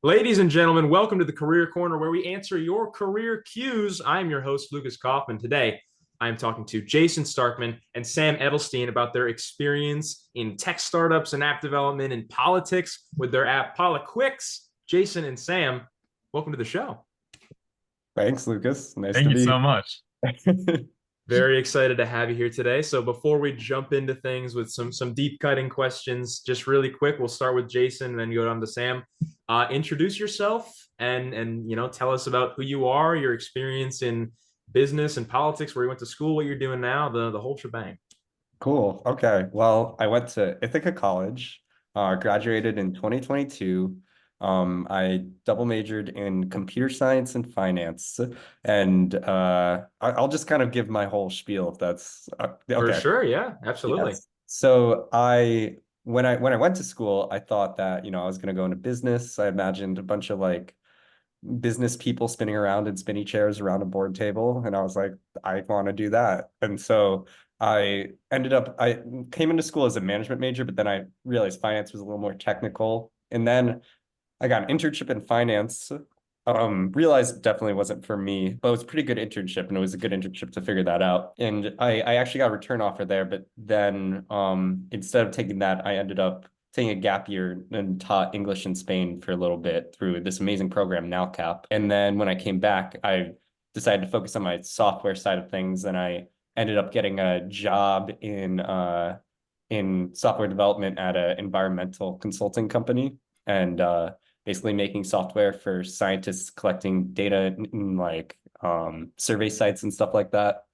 Ladies and gentlemen, welcome to the Career Corner, where we answer your career cues. I'm your host, Lukas Kauffman. Today, I'm talking to Jason Starkman and Sam Edelstein about their experience in tech startups and app development and politics with their app Poliquicks. Jason and Sam, welcome to the show. Thanks, Lucas. Nice Thank to you be so much. Very excited to have you here today. So before we jump into things with some deep cutting questions, just really quick, we'll start with Jason and then go on to Sam. Introduce yourself and tell us about who you are, your experience in business and politics, where you went to school, what you're doing now, the whole shebang. Cool. Okay. Well, I went to Ithaca College, graduated in 2022. I double majored in computer science and finance, and I'll just kind of give my whole spiel if that's For okay. sure, yeah, absolutely. Yes. So when I went to school, I thought that, I was going to go into business. I imagined a bunch of like business people spinning around in spinny chairs around a board table, and I was like, I want to do that. And so I came into school as a management major, but then I realized finance was a little more technical. And then I got an internship in finance. Realized it definitely wasn't for me, but it was a pretty good internship, and it was a good internship to figure that out. And I actually got a return offer there, but then instead of taking that, I ended up taking a gap year and taught English in Spain for a little bit through this amazing program, NowCap. And then when I came back, I decided to focus on my software side of things, and I ended up getting a job in software development at an environmental consulting company. And basically making software for scientists collecting data in like survey sites and stuff like that.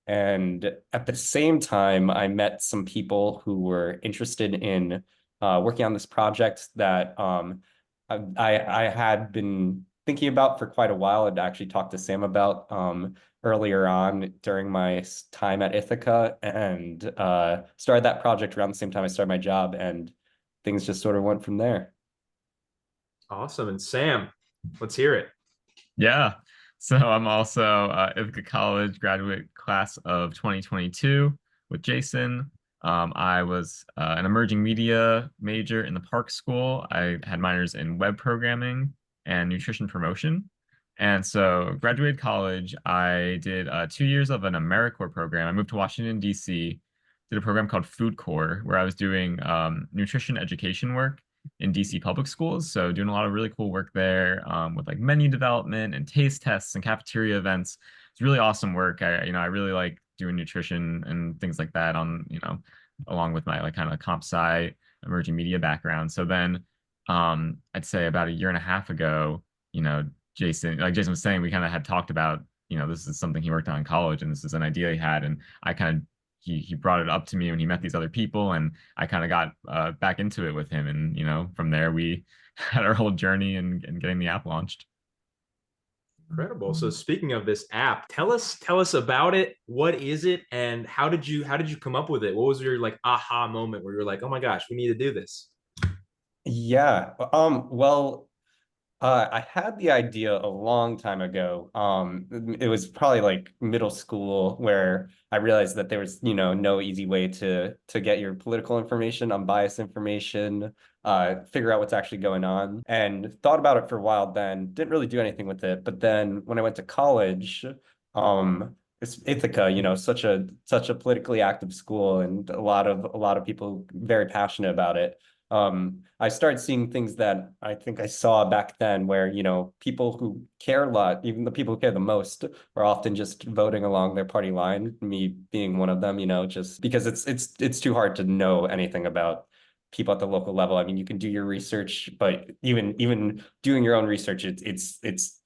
And at the same time, I met some people who were interested in working on this project that I had been thinking about for quite a while. I'd actually talked to Sam about earlier on during my time at Ithaca, and started that project around the same time I started my job, and things just sort of went from there. Awesome. And Sam, let's hear it. Yeah. So I'm also Ithaca College graduate class of 2022 with Jason. I was an emerging media major in the Park School. I had minors in web programming and nutrition promotion. And so graduated college, I did 2 years of an AmeriCorps program. I moved to Washington, D.C., did a program called Food Corps, where I was doing nutrition education work in DC public schools. So doing a lot of really cool work there with like menu development and taste tests and cafeteria events. It's really awesome work. I really like doing nutrition and things like that along with my like kind of comp sci emerging media background. So then I'd say about a year and a half ago, Jason was saying, we kind of had talked about, this is something he worked on in college and this is an idea he had. And I kind of he brought it up to me when he met these other people, and I kind of got back into it with him, and from there we had our whole journey and getting the app launched. Incredible. So speaking of this app, tell us about it. What is it, and how did you come up with it? What was your like aha moment where you're like, oh my gosh, we need to do this? Yeah. Well, I had the idea a long time ago. It was probably like middle school where I realized that there was, no easy way to get your political information, unbiased information, figure out what's actually going on, and thought about it for a while. Then didn't really do anything with it. But then when I went to college, it's Ithaca, such a politically active school, and a lot of people very passionate about it. I started seeing things that I think I saw back then where, people who care a lot, even the people who care the most, are often just voting along their party line, me being one of them, just because it's too hard to know anything about people at the local level. I mean, you can do your research, but even doing your own research, it's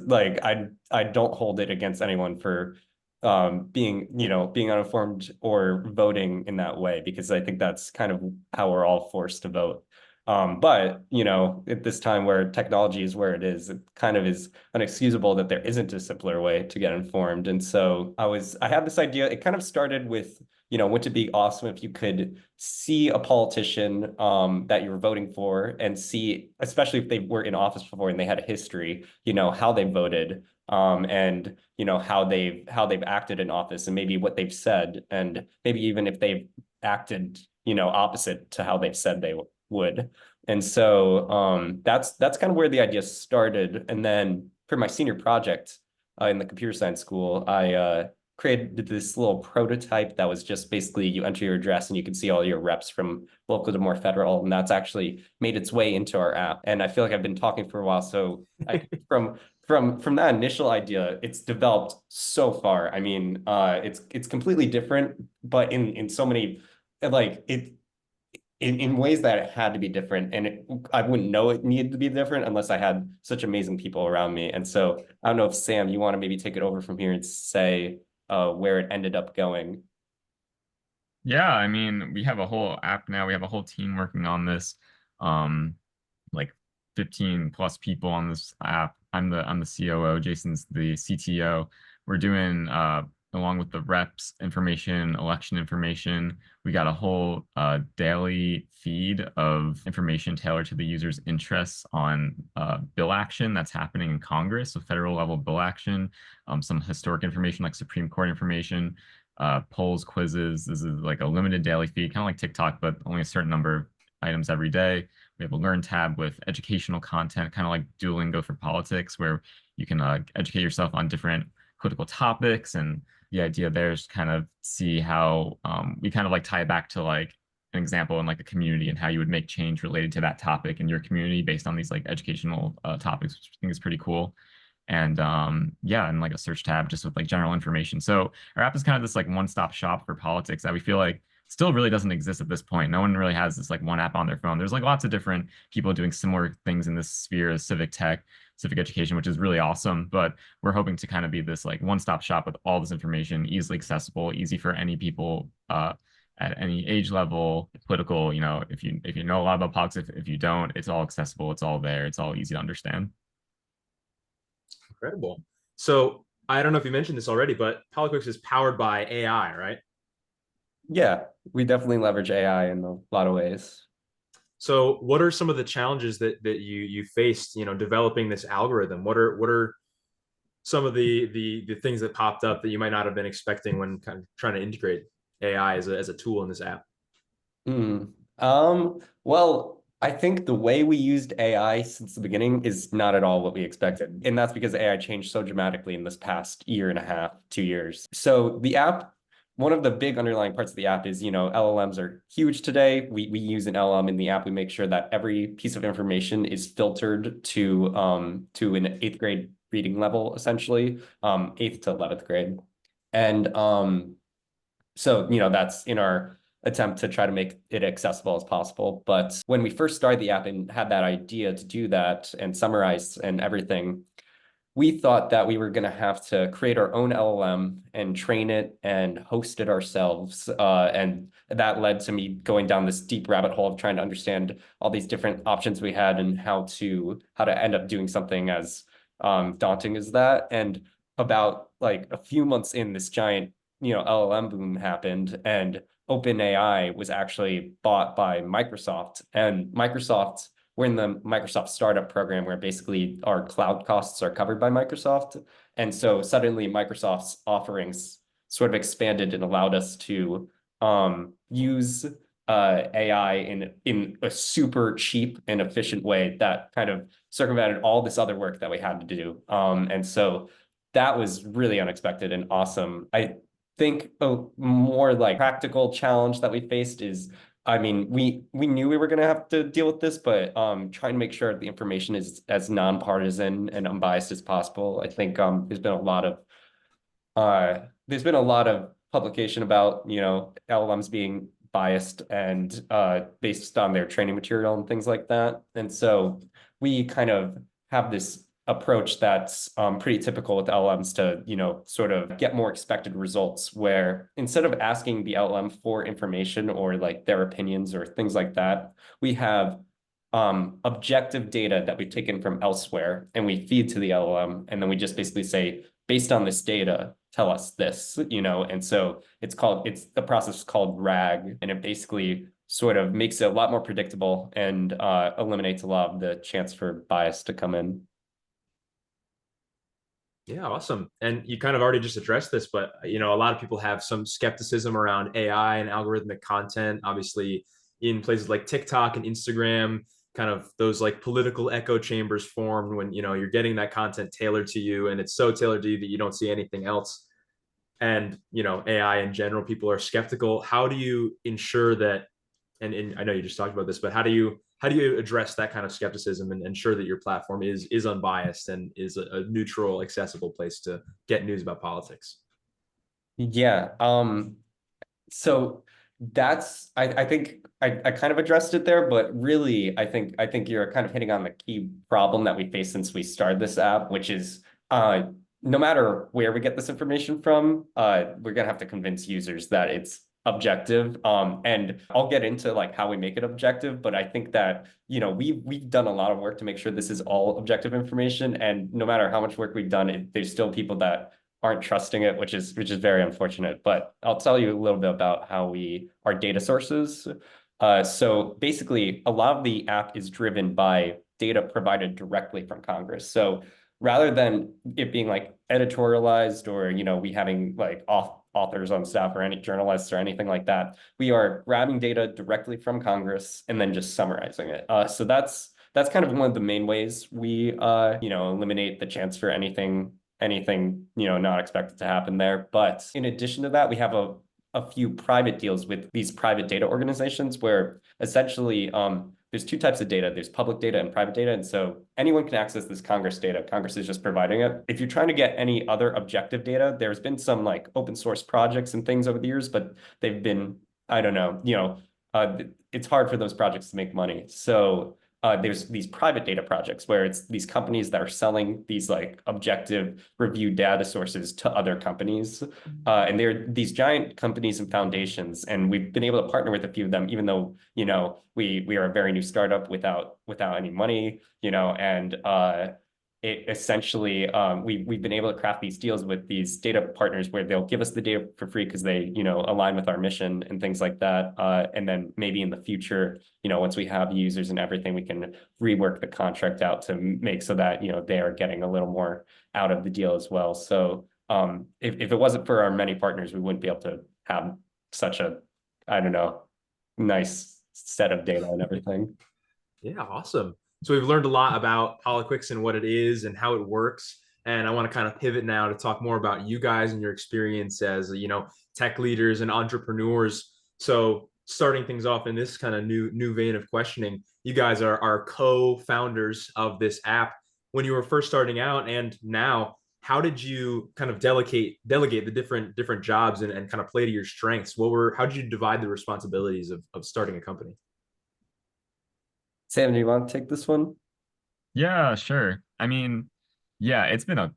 like I don't hold it against anyone for being uninformed or voting in that way, because I think that's kind of how we're all forced to vote. But at this time where technology is where it is, it kind of is unexcusable that there isn't a simpler way to get informed. And so I had this idea. It kind of started with, wouldn't it be awesome if you could see a politician that you were voting for, and see, especially if they were in office before and they had a history, how they voted, and how they've acted in office, and maybe what they've said, and maybe even if they've acted opposite to how they've said they would. And so that's kind of where the idea started. And then for my senior project in the computer science school, I created this little prototype that was just basically you enter your address and you can see all your reps from local to more federal. And that's actually made its way into our app. And I feel like I've been talking for a while. So from that initial idea, it's developed so far. I mean, it's completely different, but in so many like it in ways that it had to be different, and I wouldn't know it needed to be different unless I had such amazing people around me. And so I don't know if Sam, you want to maybe take it over from here and say where it ended up going. Yeah, I mean, we have a whole app now. We have a whole team working on this. Like 15 plus people on this app. I'm the COO, Jason's the CTO. We're doing along with the reps information, election information. We got a whole daily feed of information tailored to the user's interests on bill action that's happening in Congress, so federal level bill action, some historic information like Supreme Court information, polls, quizzes. This is like a limited daily feed, kind of like TikTok, but only a certain number of items every day. We have a Learn tab with educational content, kind of like Duolingo for politics, where you can educate yourself on different political topics. And the idea there is to kind of see how we kind of like tie it back to like an example in like a community and how you would make change related to that topic in your community based on these like educational topics, which I think is pretty cool. And yeah, and like a search tab just with like general information. So our app is kind of this like one-stop shop for politics that we feel like still really doesn't exist at this point. No one really has this like one app on their phone. There's like lots of different people doing similar things in this sphere of civic tech, civic education, which is really awesome. But we're hoping to kind of be this like one-stop shop with all this information, easily accessible, easy for any people at any age level, political, you know, if you know a lot about politics, if you don't, it's all accessible, it's all there, it's all easy to understand. Incredible. So I don't know if you mentioned this already, but Poliquicks is powered by AI, right? Yeah, we definitely leverage AI in a lot of ways. So what are some of the challenges that you faced, you know, developing this algorithm? What are some of the things that popped up that you might not have been expecting when kind of trying to integrate AI as a tool in this app? Well, I think the way we used AI since the beginning is not at all what we expected. And that's because AI changed so dramatically in this past year and a half, 2 years. So the app, one of the big underlying parts of the app is, you know, LLMs are huge today. We use an LLM in the app. We make sure that every piece of information is filtered to an 8th grade reading level, essentially, 8th to 11th grade. And so, you know, that's in our attempt to try to make it accessible as possible. But when we first started the app and had that idea to do that and summarize and everything, we thought that we were going to have to create our own LLM and train it and host it ourselves. And that led to me going down this deep rabbit hole of trying to understand all these different options we had and how to end up doing something as daunting as that. And about like a few months in, this giant, you know, LLM boom happened, and OpenAI was actually bought by Microsoft. And Microsoft, we're in the Microsoft startup program where basically our cloud costs are covered by Microsoft. And so suddenly Microsoft's offerings sort of expanded and allowed us to use AI in a super cheap and efficient way that kind of circumvented all this other work that we had to do. And so that was really unexpected and awesome. I think a more like practical challenge that we faced is, I mean, we knew we were going to have to deal with this, but trying to make sure the information is as nonpartisan and unbiased as possible. I think there's been a lot of publication about, you know, LLMs being biased and based on their training material and things like that. And so we kind of have this approach that's pretty typical with LLMs to, you know, sort of get more expected results, where instead of asking the LLM for information or like their opinions or things like that, we have objective data that we've taken from elsewhere and we feed to the LLM. And then we just basically say, based on this data, tell us this, you know. And so it's the process called Wrtg, and it basically sort of makes it a lot more predictable and eliminates a lot of the chance for bias to come in. Yeah, awesome. And you kind of already just addressed this, but you know, a lot of people have some skepticism around AI and algorithmic content, obviously in places like TikTok and Instagram. kind of those like political echo chambers formed when, you know, you're getting that content tailored to you and it's so tailored to you that you don't see anything else. And, you know, AI in general, people are skeptical. How do you ensure that, and I know you just talked about this, but how do you address that kind of skepticism and ensure that your platform is unbiased and is a neutral, accessible place to get news about politics? Yeah. So that's I think I kind of addressed it there, but really I think you're kind of hitting on the key problem that we face since we started this app, which is no matter where we get this information from, we're gonna have to convince users that it's objective. And I'll get into like how we make it objective, but I think that, you know, we've done a lot of work to make sure this is all objective information, and no matter how much work we've done, there's still people that aren't trusting it, which is very unfortunate. But I'll tell you a little bit about how our data sources. So basically, a lot of the app is driven by data provided directly from Congress. So rather than it being like editorialized or, you know, we having like authors on staff or any journalists or anything like that, we are grabbing data directly from Congress and then just summarizing it. So that's kind of one of the main ways we you know, eliminate the chance for anything, you know, not expected to happen there. But in addition to that, we have a few private deals with these private data organizations where essentially there's two types of data. There's public data and private data. And so anyone can access this Congress data. Congress is just providing it. If you're trying to get any other objective data, there's been some like open source projects and things over the years, but they've been, I don't know, you know, it's hard for those projects to make money. So there's these private data projects where it's these companies that are selling these like objective reviewed data sources to other companies. And they're these giant companies and foundations. And we've been able to partner with a few of them, even though, you know, we are a very new startup without any money, you know, and it essentially, we've been able to craft these deals with these data partners where they'll give us the data for free because they, you know, align with our mission and things like that. And then maybe in the future, you know, once we have users and everything, we can rework the contract out to make so that, you know, they are getting a little more out of the deal as well. So if it wasn't for our many partners, we wouldn't be able to have such a, I don't know, nice set of data and everything. Yeah, awesome. So we've learned a lot about Poliquicks and what it is and how it works. And I want to kind of pivot now to talk more about you guys and your experience as, you know, tech leaders and entrepreneurs. So starting things off in this kind of new vein of questioning, you guys are co-founders of this app. When you were first starting out and now, how did you kind of delegate the different jobs and kind of play to your strengths? How did you divide the responsibilities of starting a company? Sam, do you want to take this one? Yeah, sure. I mean, yeah, it's been a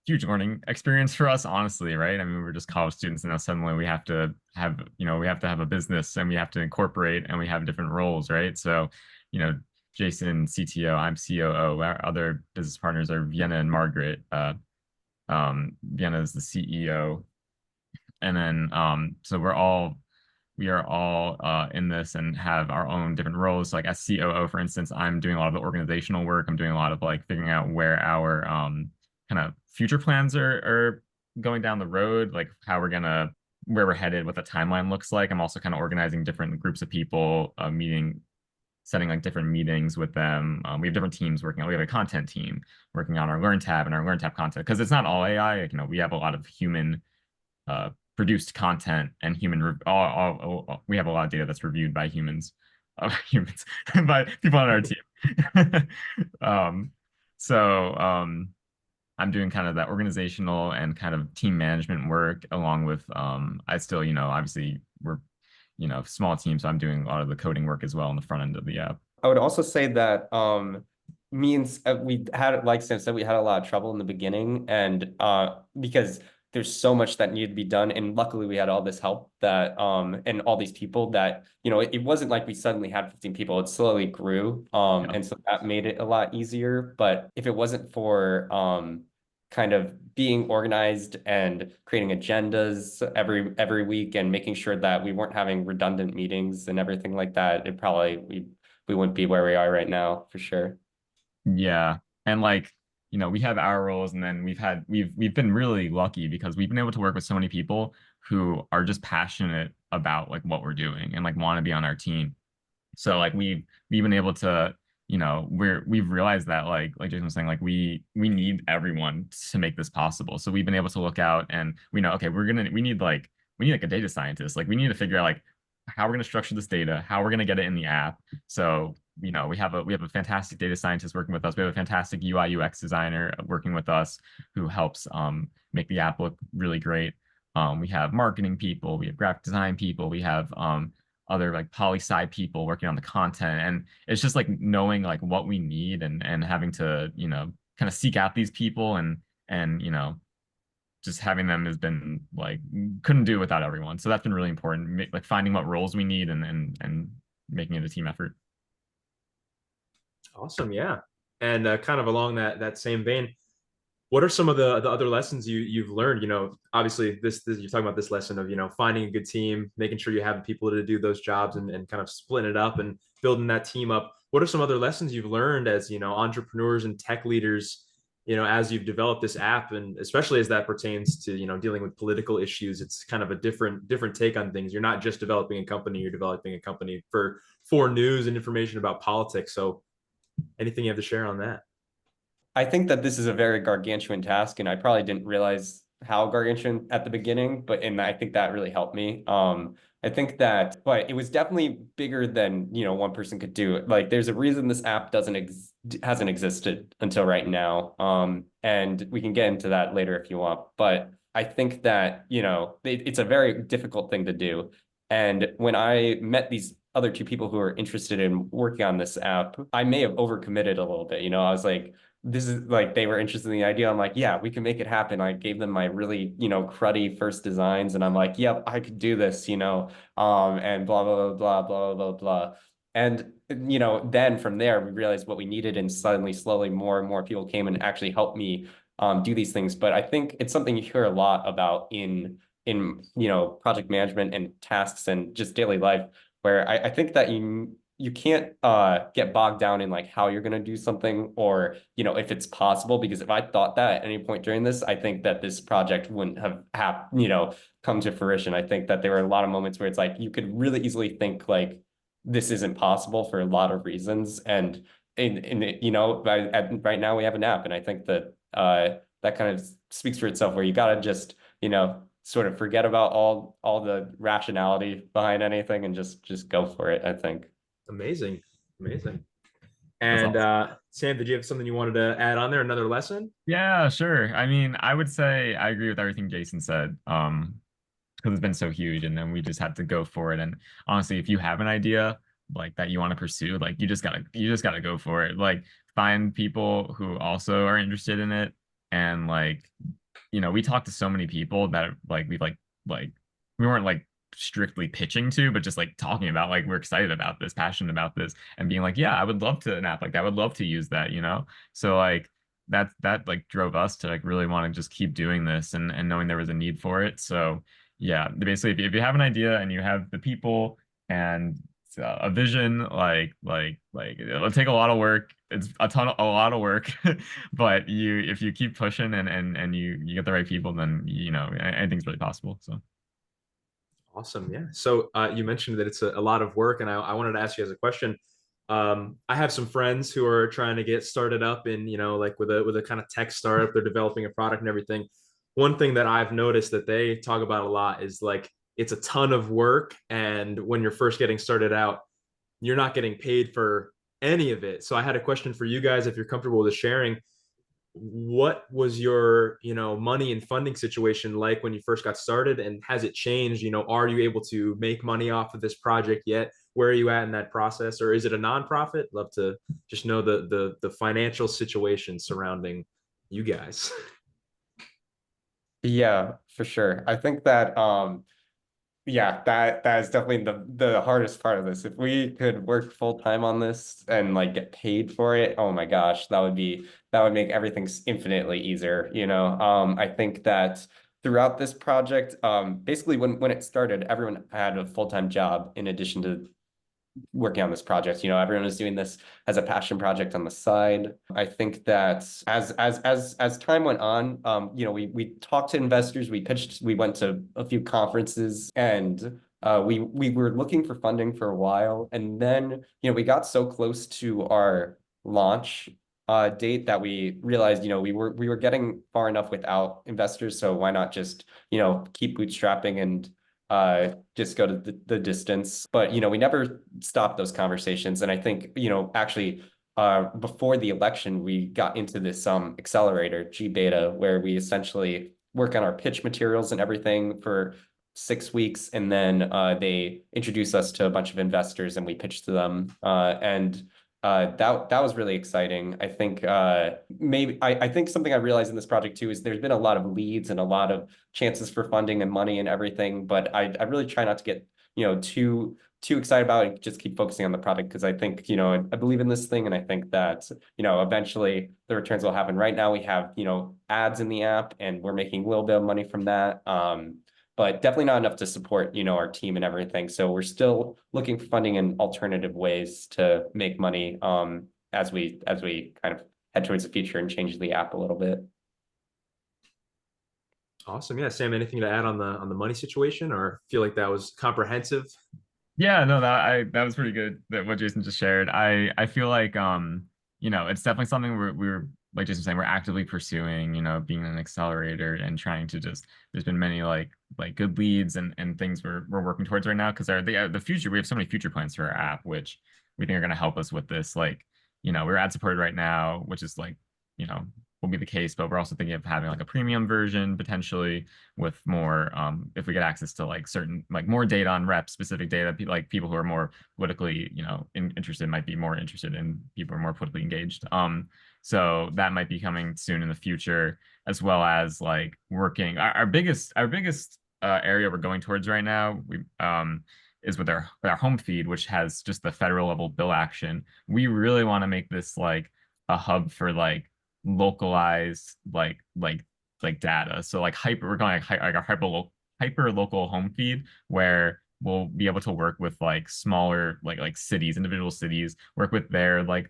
huge learning experience for us, honestly, right? I mean, we're just college students, and now suddenly we have to have, you know, we have to have a business and we have to incorporate and we have different roles, right? So, you know, Jason, CTO, I'm COO. Our other business partners are Vienna and Margaret. Vienna is the CEO. And then, so we are all in this and have our own different roles. Like as COO, for instance, I'm doing a lot of the organizational work. I'm doing a lot of like figuring out where our kind of future plans are going down the road, like where we're headed, what the timeline looks like. I'm also kind of organizing different groups of people, setting like different meetings with them. We have different teams working on. We have a content team working on our Learn tab and our Learn tab content because it's not all AI. Like, you know, we have a lot of human produced content and we have a lot of data that's reviewed by humans by people on our team. I'm doing kind of that organizational and kind of team management work along with I still, you know, obviously we're, you know, small team, so I'm doing a lot of the coding work as well on the front end of the app. I would also say that means we had, like Sam said, we had a lot of trouble in the beginning, and because there's so much that needed to be done, and luckily we had all this help that and all these people that, you know, it wasn't like we suddenly had 15 people, it slowly grew, and so that made it a lot easier. But if it wasn't for kind of being organized and creating agendas every week and making sure that we weren't having redundant meetings and everything like that, it probably we wouldn't be where we are right now for sure. Yeah, and like, you know, we have our roles, and then we've been really lucky because we've been able to work with so many people who are just passionate about like what we're doing and like want to be on our team. So like we've been able to you know, we've realized that like Jason was saying, like we need everyone to make this possible. So we've been able to look out and we know, okay, we need like a data scientist. Like we need to figure out like how we're going to structure this data, how we're going to get it in the app. So, you know, we have a fantastic data scientist working with us. We have a fantastic UI UX designer working with us who helps make the app look really great. We have marketing people, we have graphic design people, we have other like poli-sci people working on the content. And it's just like knowing like what we need and having to, you know, kind of seek out these people and you know, just having them has been like couldn't do it without everyone. So that's been really important, like finding what roles we need and making it a team effort. Awesome, yeah. And kind of along that same vein, what are some of the other lessons you've learned? You know, obviously this you're talking about this lesson of, you know, finding a good team, making sure you have the people to do those jobs and kind of splitting it up and building that team up. What are some other lessons you've learned as, you know, entrepreneurs and tech leaders, you know, as you've developed this app, and especially as that pertains to, you know, dealing with political issues? It's kind of a different take on things. You're not just developing a company, you're developing a company for news and information about politics. So anything you have to share on that? I think that this is a very gargantuan task, and I probably didn't realize how gargantuan at the beginning, and I think that really helped me. I think that, but it was definitely bigger than, you know, one person could do. Like, there's a reason this app hasn't existed until right now. And we can get into that later if you want. But I think that, you know, it's a very difficult thing to do. And when I met these other two people who are interested in working on this app, I may have overcommitted a little bit. You know, I was like, this is like, they were interested in the idea. I'm like, yeah, we can make it happen. I gave them my really, you know, cruddy first designs, and I'm like, yep, I could do this, you know, and blah, blah, blah, blah, blah, blah, blah. And, you know, then from there, we realized what we needed, and suddenly, slowly, more and more people came and actually helped me do these things. But I think it's something you hear a lot about in you know, project management and tasks and just daily life, where I think that you can't get bogged down in like how you're going to do something, or, you know, if it's possible, because if I thought that at any point during this, I think that this project wouldn't have you know, come to fruition. I think that there were a lot of moments where it's like you could really easily think like this isn't possible for a lot of reasons, and you know, right now we have an app, and I think that that kind of speaks for itself, where you got to just, you know, sort of forget about all the rationality behind anything and just go for it, I think. Amazing. Amazing. That's And awesome. Sam, did you have something you wanted to add on there? Another lesson? Yeah, sure. I mean, I would say I agree with everything Jason said. Because it's been so huge, and then we just had to go for it. And honestly, if you have an idea like that you want to pursue, like you just gotta go for it. Like find people who also are interested in it. And like, you know, we talked to so many people that like like we weren't like strictly pitching to, but just like talking about like we're excited about this, passionate about this, and being like, yeah, I would love to an app like that. I would love to use that, you know? So like that like drove us to like really want to just keep doing this and knowing there was a need for it. So yeah, basically if you have an idea and you have the people and a vision, like it'll take a lot of work. It's a lot of work, but if you keep pushing and you get the right people, then you know anything's really possible. So Awesome. Yeah. So you mentioned that it's a lot of work, and I wanted to ask you as a question. I have some friends who are trying to get started up in, you know, like with a kind of tech startup. They're developing a product and everything. One thing that I've noticed that they talk about a lot is like it's a ton of work, and when you're first getting started out, you're not getting paid for any of it. So I had a question for you guys, if you're comfortable with sharing. What was your, you know, money and funding situation like when you first got started, and has it changed? You know, are you able to make money off of this project yet? Where are you at in that process? Or is it a nonprofit? Love to just know the financial situation surrounding you guys. Yeah, for sure. I think that yeah, that is definitely the hardest part of this. If we could work full time on this and like get paid for it, oh my gosh, that would make everything infinitely easier, you know. I think that throughout this project, basically when it started, everyone had a full-time job in addition to working on this project. You know, everyone was doing this as a passion project on the side. I think that as time went on, you know, we talked to investors, we pitched, we went to a few conferences, and we were looking for funding for a while, and then, you know, we got so close to our launch date that we realized, we were getting far enough without investors, so why not just, keep bootstrapping and just go to the distance. But, we never stopped those conversations. And I think, actually, before the election, we got into this accelerator, G Beta, where we essentially work on our pitch materials and everything for 6 weeks, and then they introduce us to a bunch of investors and we pitch to them. And that was really exciting. I think I think something I realized in this project too is there's been a lot of leads and a lot of chances for funding and money and everything, but I really try not to get too excited about it. Just keep focusing on the product, because I think I believe in this thing, and I think that eventually the returns will happen. Right now we have ads in the app, and we're making a little bit of money from that. But definitely not enough to support, our team and everything. So we're still looking for funding in alternative ways to make money as we kind of head towards the future and change the app a little bit. Awesome. Yeah, Sam, anything to add on the money situation, or feel like that was comprehensive? Yeah, no, that was pretty good, that what Jason just shared. I feel like it's definitely something we're like Jason was saying, we're actively pursuing, being an accelerator and trying to just, there's been many like good leads and things we're working towards right now, because the future, we have so many future plans for our app, which we think are going to help us with this. Like, we're ad supported right now, which is like, will be the case, but we're also thinking of having like a premium version potentially with more, if we get access to like certain, like more data on rep specific data, like people who are more politically, interested might be more interested in people who are more politically engaged. So that might be coming soon in the future, as well as like working our biggest area we're going towards right now. We is with our home feed, which has just the federal level bill action. We really want to make this like a hub for like localized like data. So like we're going like a hyper local home feed, where we'll be able to work with like smaller like cities, individual cities, work with their like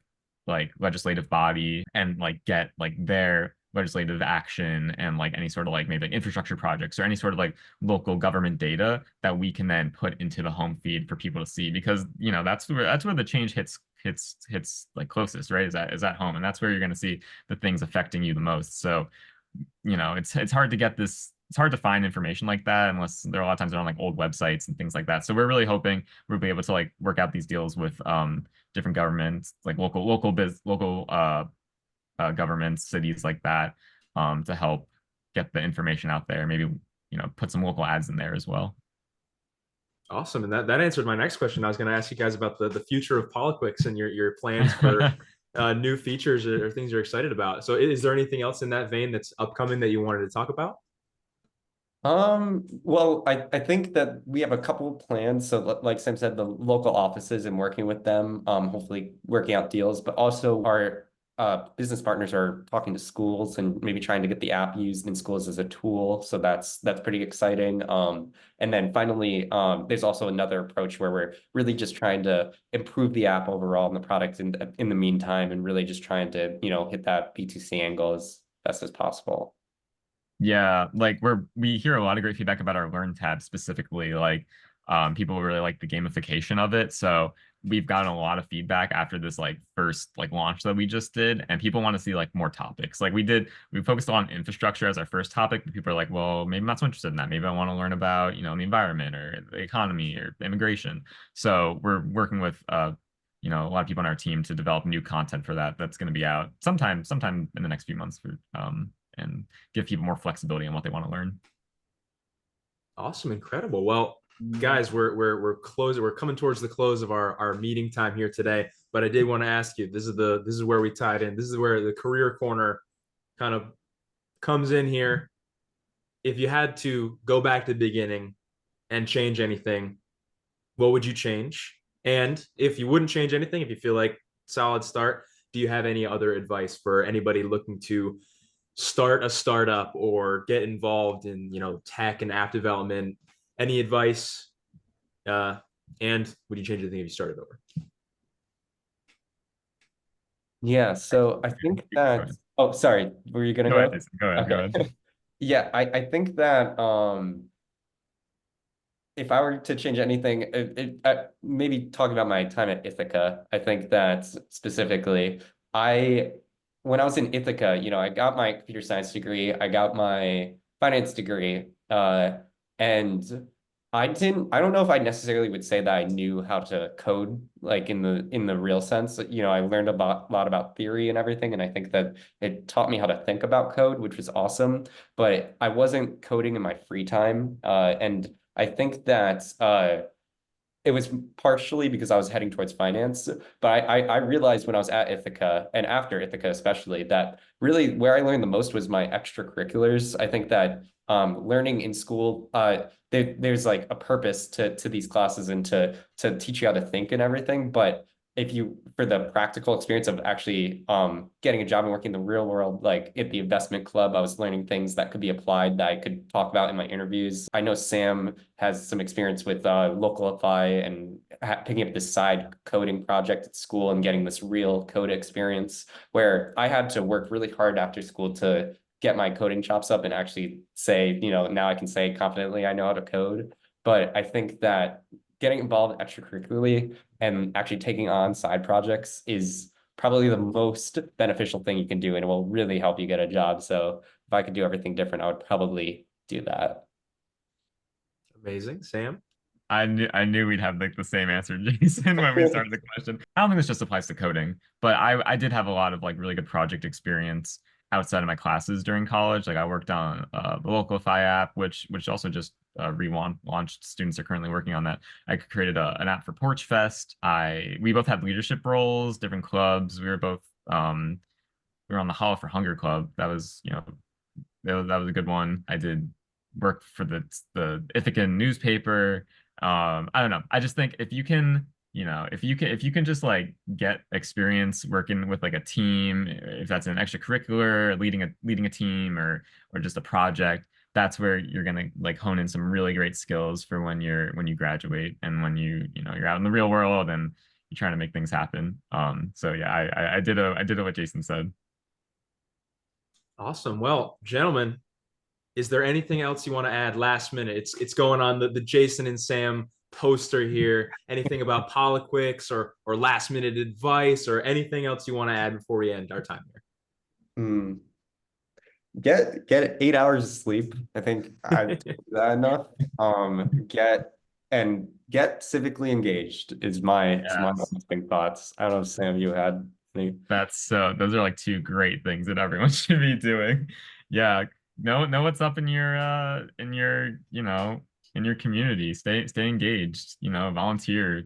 legislative body, and like get like their legislative action and like any sort of like maybe like infrastructure projects or any sort of like local government data that we can then put into the home feed for people to see, because that's where the change hits like closest, right? Is at home, and that's where you're going to see the things affecting you the most. So it's hard to get this, it's hard to find information like that unless there are a lot of times they're on like old websites and things like that. So we're really hoping we'll be able to like work out these deals with different governments, like local governments, cities like that, to help get the information out there. Maybe put some local ads in there as well. Awesome. And that answered my next question. I was going to ask you guys about the future of Poliquicks and your plans for new features or things you're excited about. So is there anything else in that vein that's upcoming that you wanted to talk about? Well, I think that we have a couple of plans. So like Sam said, the local offices and working with them, hopefully working out deals, but also our business partners are talking to schools and maybe trying to get the app used in schools as a tool. So that's pretty exciting. And then finally, there's also another approach where we're really just trying to improve the app overall and the product in the meantime, and really just trying to, hit that B2C angle as best as possible. Yeah, like we hear a lot of great feedback about our Learn tab specifically. Like people really like the gamification of it. So we've gotten a lot of feedback after this like first like launch that we just did, and people want to see like more topics. Like we focused on infrastructure as our first topic, but people are like, well, maybe I'm not so interested in that. Maybe I want to learn about, the environment or the economy or immigration. So we're working with a lot of people on our team to develop new content for that. That's going to be out sometime in the next few months for and give people more flexibility on what they want to learn. Awesome, incredible. Well, guys, we're closing. We're coming towards the close of our meeting time here today. But I did want to ask you. This is where we tied in. This is where the career corner kind of comes in here. If you had to go back to the beginning and change anything, what would you change? And if you wouldn't change anything, if you feel like solid start, do you have any other advice for anybody looking to start a startup or get involved in tech and app development? Any advice? And would you change anything if you started over? Yeah, so I think that, oh, sorry, were you gonna go? Go ahead. Go ahead. Yeah, I think that if I were to change anything, maybe talking about my time at Ithaca, I think that specifically, when I was in Ithaca, I got my computer science degree, I got my finance degree, and I don't know if I necessarily would say that I knew how to code like in the real sense. I learned a lot about theory and everything, and I think that it taught me how to think about code, which was awesome. But I wasn't coding in my free time, and I think that it was partially because I was heading towards finance, but I realized when I was at Ithaca and after Ithaca especially that really where I learned the most was my extracurriculars. I think that learning in school, there's like a purpose to these classes and to teach you how to think and everything. But if you for the practical experience of actually getting a job and working in the real world, like at the investment club, I was learning things that could be applied that I could talk about in my interviews. I know Sam has some experience with Localify and picking up this side coding project at school and getting this real code experience where I had to work really hard after school to get my coding chops up and actually say, now I can say confidently I know how to code. But I think that getting involved extracurricularly and actually taking on side projects is probably the most beneficial thing you can do, and it will really help you get a job. So if I could do everything different, I would probably do that. Amazing. Sam? I knew we'd have like the same answer, Jason, when we started the question. I don't think this just applies to coding, but I did have a lot of like really good project experience outside of my classes during college. Like I worked on the Localify app, which also just launched. Students are currently working on that. I created an app for Porch Fest. We both had leadership roles, different clubs. We were both we were on the Hollow for Hunger Club. That was that was a good one. I did work for the Ithaca newspaper. I don't know. I just think if you can, if you can just like get experience working with like a team, if that's an extracurricular, leading a team or just a project, that's where you're gonna like hone in some really great skills for when you graduate and when you're out in the real world and you're trying to make things happen. So yeah, I did what Jason said. Awesome. Well, gentlemen, is there anything else you want to add last minute? It's going on the Jason and Sam poster here. Anything about Poliquicks or last minute advice or anything else you want to add before we end our time here? Get 8 hours of sleep. I think I've told you that enough. Get civically engaged is my big thoughts. I don't know if Sam, you had any. Those are like two great things that everyone should be doing. Yeah. Know what's up in your in your community. Stay engaged, volunteer,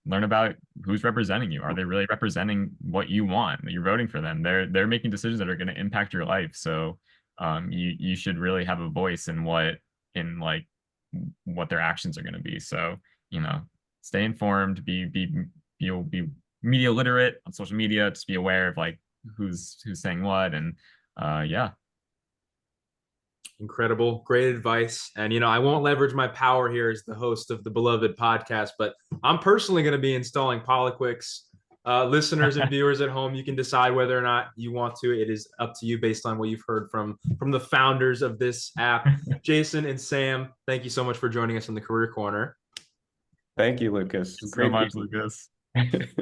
learn about who's representing you. Are they really representing what you want? You're voting for them. They're making decisions that are going to impact your life. So you should really have a voice in what their actions are going to be. So, stay informed, be media literate on social media, just be aware of like who's saying what, and yeah. Incredible. Great advice. And, I won't leverage my power here as the host of the beloved podcast, but I'm personally going to be installing Poliquicks. Listeners and viewers at home, you can decide whether or not you want to. It is up to you based on what you've heard from the founders of this app. Jason and Sam, thank you so much for joining us in the Career Corner. Thank you, Lucas. Thank you so much, Lucas.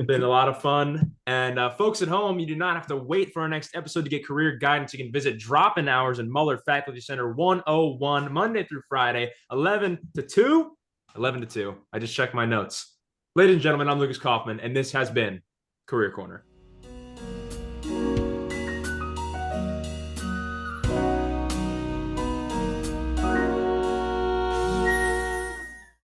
Been a lot of fun. And folks at home, you do not have to wait for our next episode to get career guidance. You can visit Drop-In Hours in Muller Faculty Center 101, Monday through Friday, 11 to 2. 11 to 2. I just checked my notes. Ladies and gentlemen, I'm Lukas Kauffman, and this has been Career Corner.